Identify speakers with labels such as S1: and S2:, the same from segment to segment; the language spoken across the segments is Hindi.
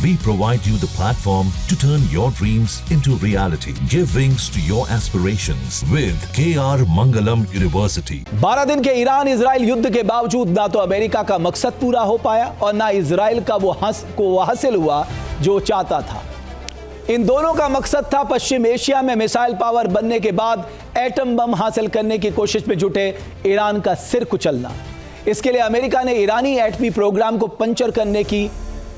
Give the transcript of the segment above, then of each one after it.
S1: We provide you the platform to turn your dreams into reality. Give wings to your aspirations with KR Mangalam University.
S2: 12 दिन के ईरान इजराइल युद्ध के बावजूद ना तो अमेरिका का मकसद पूरा हो पाया और ना इजराइल का वो हासिल हुआ जो चाहता था। इन दोनों का मकसद था पश्चिम एशिया में मिसाइल पावर बनने के बाद एटम बम हासिल करने की कोशिश में जुटे ईरान का सिर कुचलना। इसके लिए अमेरिका ने ईरानी एटमी प्रोग्राम को पंचर करने की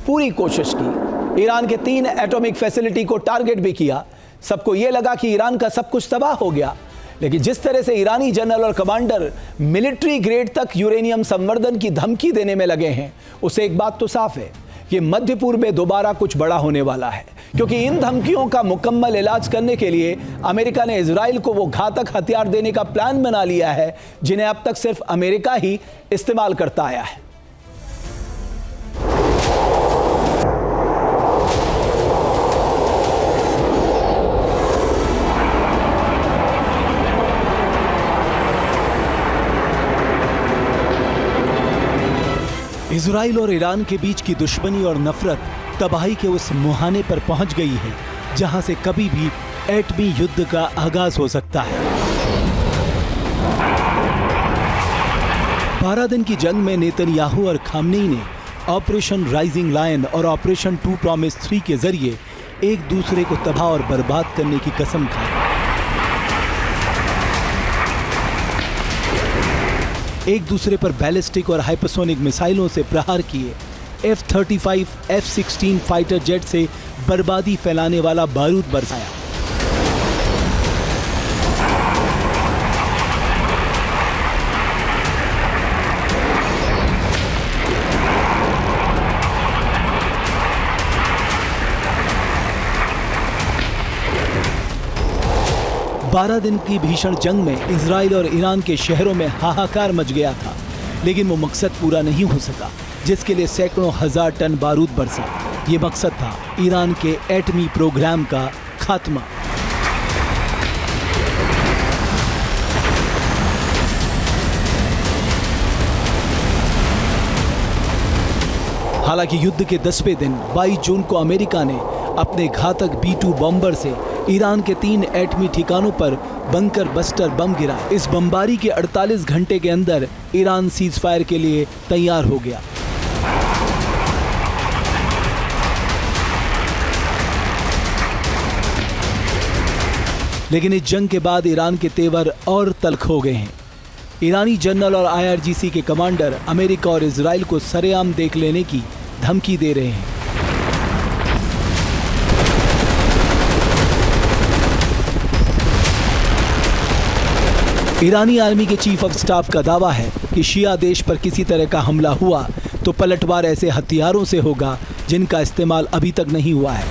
S2: पूरी कोशिश की। ईरान के 3 एटॉमिक फैसिलिटी को टारगेट भी किया। सबको यह लगा कि ईरान का सब कुछ तबाह हो गया, लेकिन जिस तरह से ईरानी जनरल और कमांडर मिलिट्री ग्रेड तक यूरेनियम संवर्धन की धमकी देने में लगे हैं, उससे एक बात तो साफ है कि मध्य पूर्व में दोबारा कुछ बड़ा होने वाला है, क्योंकि इन धमकियों का मुकम्मल इलाज करने के लिए अमेरिका ने इजराइल को वो घातक हथियार देने का प्लान बना लिया है जिन्हें अब तक सिर्फ अमेरिका ही इस्तेमाल करता आया है। इजराइल और ईरान के बीच की दुश्मनी और नफरत तबाही के उस मुहाने पर पहुंच गई है जहां से कभी भी एटमी युद्ध का आगाज हो सकता है। 12 दिन की जंग में नेतन्याहू और खामनेई ने ऑपरेशन राइजिंग लायन और ऑपरेशन 2 प्रॉमिस 3 के जरिए एक दूसरे को तबाह और बर्बाद करने की कसम खाई। एक दूसरे पर बैलिस्टिक और हाइपरसोनिक मिसाइलों से प्रहार किए, F-35, F-16 फाइटर जेट से बर्बादी फैलाने वाला बारूद बरसाया। बारह दिन की भीषण जंग में इजराइल और ईरान के शहरों में हाहाकार मच गया था, लेकिन वो मकसद पूरा नहीं हो सका जिसके लिए सैकड़ों हजार टन बारूद बरसा। ये मकसद था ईरान के एटमी प्रोग्राम का खात्मा। हालांकि युद्ध के 10वें दिन 22 जून को अमेरिका ने अपने घातक B-2 बॉम्बर से ईरान के 3 एटमी ठिकानों पर बंकर बस्टर बम गिरा। इस बमबारी के 48 घंटे के अंदर ईरान सीज फायर के लिए तैयार हो गया। लेकिन इस जंग के बाद ईरान के तेवर और तल्ख हो गए हैं। ईरानी जनरल और IRGC के कमांडर अमेरिका और इजराइल को सरेआम देख लेने की धमकी दे रहे हैं। ईरानी आर्मी के चीफ ऑफ स्टाफ का दावा है कि शिया देश पर किसी तरह का हमला हुआ तो पलटवार ऐसे हथियारों से होगा जिनका इस्तेमाल अभी तक नहीं हुआ है।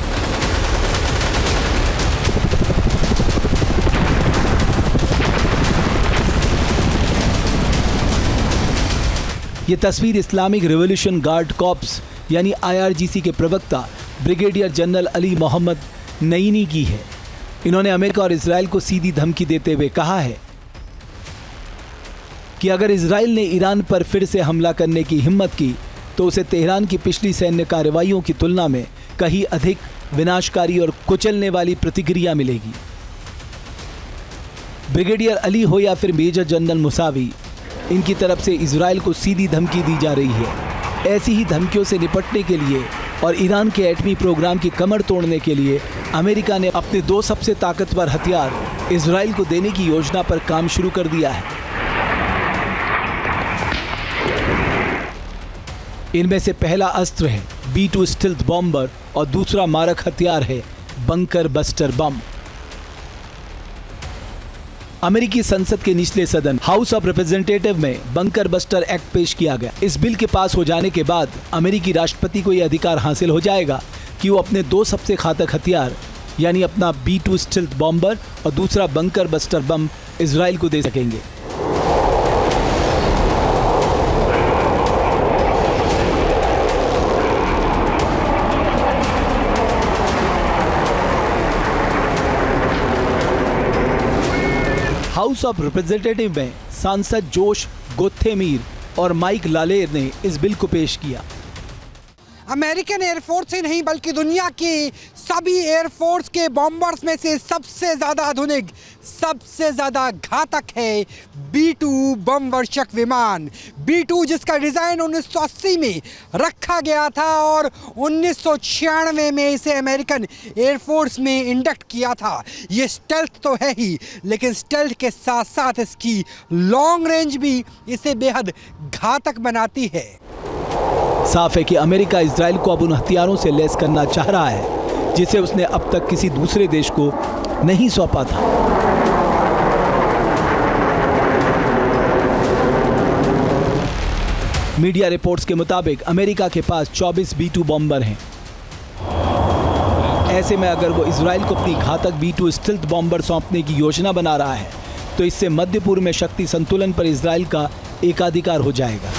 S2: ये तस्वीर इस्लामिक रिवॉल्यूशन गार्ड कॉर्प्स यानी IRGC के प्रवक्ता ब्रिगेडियर जनरल अली मोहम्मद नईनी की है। इन्होंने अमेरिका और इजराइल को सीधी धमकी देते हुए कहा है कि अगर इजराइल ने ईरान पर फिर से हमला करने की हिम्मत की तो उसे तेहरान की पिछली सैन्य कार्रवाइयों की तुलना में कहीं अधिक विनाशकारी और कुचलने वाली प्रतिक्रिया मिलेगी। ब्रिगेडियर अली हो या फिर मेजर जनरल मुसावी, इनकी तरफ से इजराइल को सीधी धमकी दी जा रही है। ऐसी ही धमकियों से निपटने के लिए और ईरान के एटमी प्रोग्राम की कमर तोड़ने के लिए अमेरिका ने अपने 2 सबसे ताकतवर हथियार इजराइल को देने की योजना पर काम शुरू कर दिया है। इनमें से पहला अस्त्र है B-2 स्टिल्थ बॉम्बर और दूसरा मारक हथियार है बंकर बस्टर बम। अमेरिकी संसद के निचले सदन हाउस ऑफ रिप्रेजेंटेटिव में बंकर बस्टर एक्ट पेश किया गया। इस बिल के पास हो जाने के बाद अमेरिकी राष्ट्रपति को यह अधिकार हासिल हो जाएगा कि वो अपने 2 सबसे घातक हथियार यानी अपना B-2 स्टिल्थ बॉम्बर और दूसरा बंकर बस्टर बम इजराइल को दे सकेंगे। हाउस ऑफ रिप्रेजेंटेटिव में सांसद जोश गोत्थेमीर और माइक लालेर ने इस बिल को पेश किया।
S3: अमेरिकन एयरफोर्स ही नहीं बल्कि दुनिया की सभी एयरफोर्स के बॉम्बर्स में से सबसे ज़्यादा आधुनिक, सबसे ज़्यादा घातक है B-2 बम वर्षक विमान। B-2 जिसका डिज़ाइन 1980 में रखा गया था और 1996 में इसे अमेरिकन एयरफोर्स में इंडक्ट किया था। ये स्टेल्थ तो है ही, लेकिन स्टेल्थ के साथ साथ इसकी लॉन्ग रेंज भी इसे बेहद घातक बनाती है।
S2: साफ है कि अमेरिका इजराइल को अब उन हथियारों से लैस करना चाह रहा है जिसे उसने अब तक किसी दूसरे देश को नहीं सौंपा था। मीडिया रिपोर्ट्स के मुताबिक अमेरिका के पास 24 B-2 बॉम्बर हैं। ऐसे में अगर वो इजराइल को अपनी घातक B-2 स्टिल्थ बॉम्बर सौंपने की योजना बना रहा है तो इससे मध्य पूर्व में शक्ति संतुलन पर इजराइल का एकाधिकार हो जाएगा।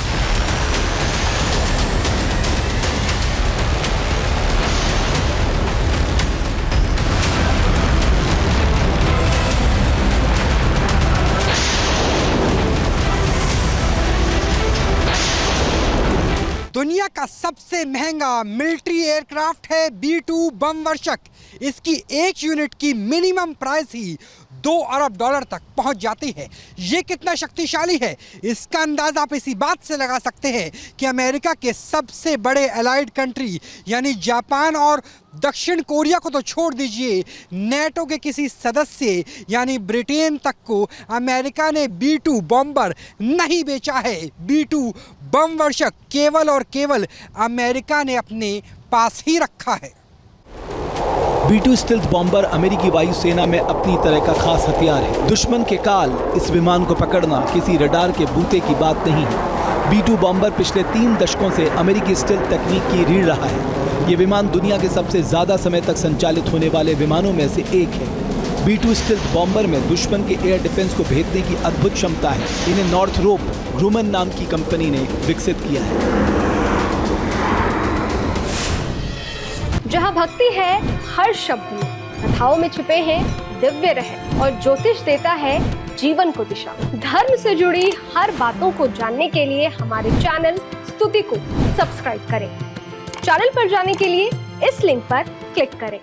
S3: दुनिया का सबसे महंगा मिलिट्री एयरक्राफ्ट है B-2 बम वर्षक। इसकी एक यूनिट की मिनिमम प्राइस ही $2 अरब तक पहुंच जाती है। ये कितना शक्तिशाली है इसका अंदाज़ा आप इसी बात से लगा सकते हैं कि अमेरिका के सबसे बड़े एलाइड कंट्री यानी जापान और दक्षिण कोरिया को तो छोड़ दीजिए, नेटो के किसी सदस्य यानी ब्रिटेन तक को अमेरिका ने B-2 बॉम्बर नहीं बेचा है। B-2 बम वर्षक केवल और केवल अमेरिका ने अपने पास ही रखा है।
S2: B-2 स्टिल्थ बॉम्बर अमेरिकी वायुसेना में अपनी तरह का खास हथियार है। दुश्मन के काल इस विमान को पकड़ना किसी रडार के बूते की बात नहीं है। B-2 बॉम्बर पिछले 3 दशकों से अमेरिकी स्टिल्थ तकनीक की रीढ़ रहा है। ये विमान दुनिया के सबसे ज़्यादा समय तक संचालित होने वाले विमानों में से एक है। B-2 स्टिल्थ बॉम्बर में दुश्मन के एयर डिफेंस को भेदने की अद्भुत क्षमता है। इन्हें नॉर्थरोप ग्रुमन नाम की कंपनी ने विकसित किया है।
S4: जहाँ भक्ति है हर शब्द में, कथाओं में छुपे हैं दिव्य रहस्य और ज्योतिष देता है जीवन को दिशा। धर्म से जुड़ी हर बातों को जानने के लिए हमारे चैनल स्तुति को सब्सक्राइब करें। चैनल पर जाने के लिए इस लिंक पर क्लिक करें।